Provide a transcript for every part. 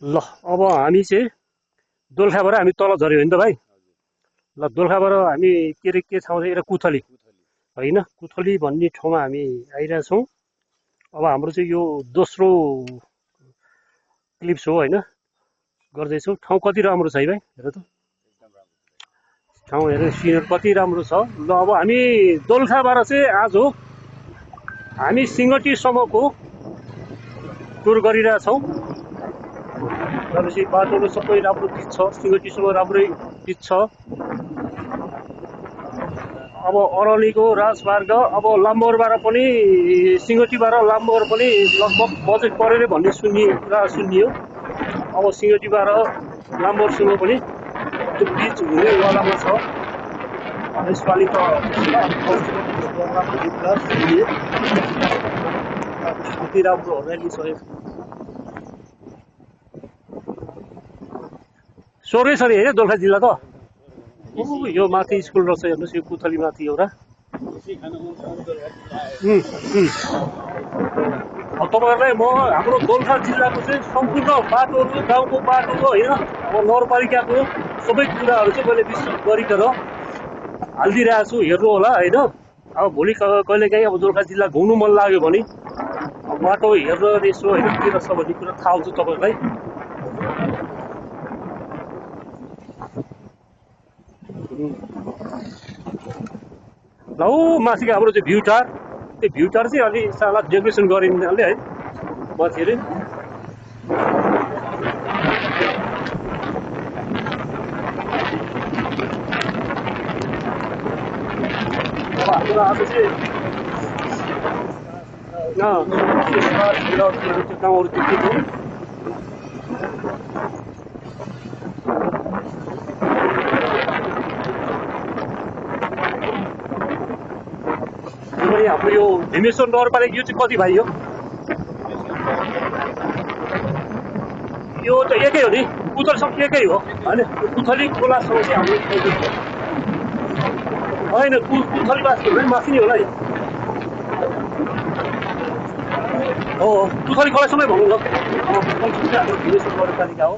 ल अब हामी चाहिँ दोलखाबाट हामी तल झऱ्यो नि त भाइ। ल दोलखाबाट हामी के ठाउँ चाहिँ एउटा कुथली होइन, कुथली भन्ने ठाउँमा हामी आइरहेछौँ। अब हाम्रो चाहिँ यो दोस्रो क्लिप्स हो होइन, गर्दैछौँ। ठाउँ कति राम्रो छ है भाइ, हेर त ठाउँ हेर, सिनहरू कति राम्रो छ। ल अब हामी दोलखाबाट चाहिँ आज हो हामी सिङ्गटीसम्मको टुर गरिरहेछौँ। भनेपछि बाटोहरू सबै राम्रो पिच छ, सिङ्गटीसम्म राम्रै पिच छ। अब अरनिको राजमार्ग, अब लाम्बोरबाट पनि सिङ्गटीबाट लाम्बोर पनि लगभग बजेट परेर भन्ने कुरा सुनियो। अब सिङ्गटीबाट लाम्बोरसम्म पनि त्यो पिच हुनेवालामा छ। यसपालि त भन्ने कुरा सुनियो। कति राम्रो हरियाली छ। सोरै छ नि होइन दोलखा जिल्ला त। यो माथि स्कुल रहेछ, हेर्नुहोस् यो पुथली माथि एउटा। तपाईँहरूलाई म हाम्रो दोलखा जिल्लाको चाहिँ सम्पूर्ण बाटोहरू, गाउँको बाटो होइन, अब नगरपालिकाको सबै कुराहरू चाहिँ मैले विस्तृत गरिकन हालिदिइरहेको छु, हेर्नु होला होइन। अब भोलि कहिलेकाहीँ अब दोलखा जिल्ला घुम्नु मन लाग्यो भने बाटो हेर्न यसो होइन के रहेछ भन्ने कुरा थाहा हुन्छ तपाईँहरूलाई। ल माथिको हाम्रो चाहिँ भ्यू टावर, त्यो भ्यू टावर चाहिँ अलि साला डेकोरेसन गरिनाले है माथि अरे। अब हाम्रो आज चाहिँ त्यो ठाउँहरू त्यो के थियो हाम्रो यो भीमेश्वर नगरपालिका यो चाहिँ कति भाइ हो? यो त एकै हो नि, पुथलीसम्म एकै हो होइन। पुथली खोलासम्म चाहिँ हाम्रो होइन, पुथली बाँच्नु माथि नै होला नि। हो पुथली खोलासम्मै भनौँ न, पुथलीसम्म चाहिँ हाम्रो भीमेश्वर नगरपालिका हो।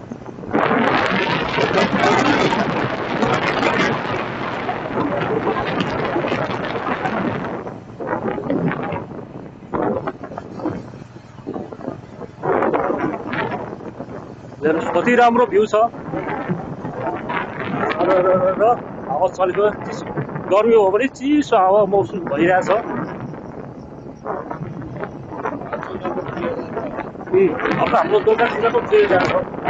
हेर्नुहोस् कति राम्रो भ्यू छ। र हावा चलेको, गर्मी हो भने चिसो हावा महसुस भइरहेछ। अब हाम्रो दोलखा जिल्लाको गइरहेको छ।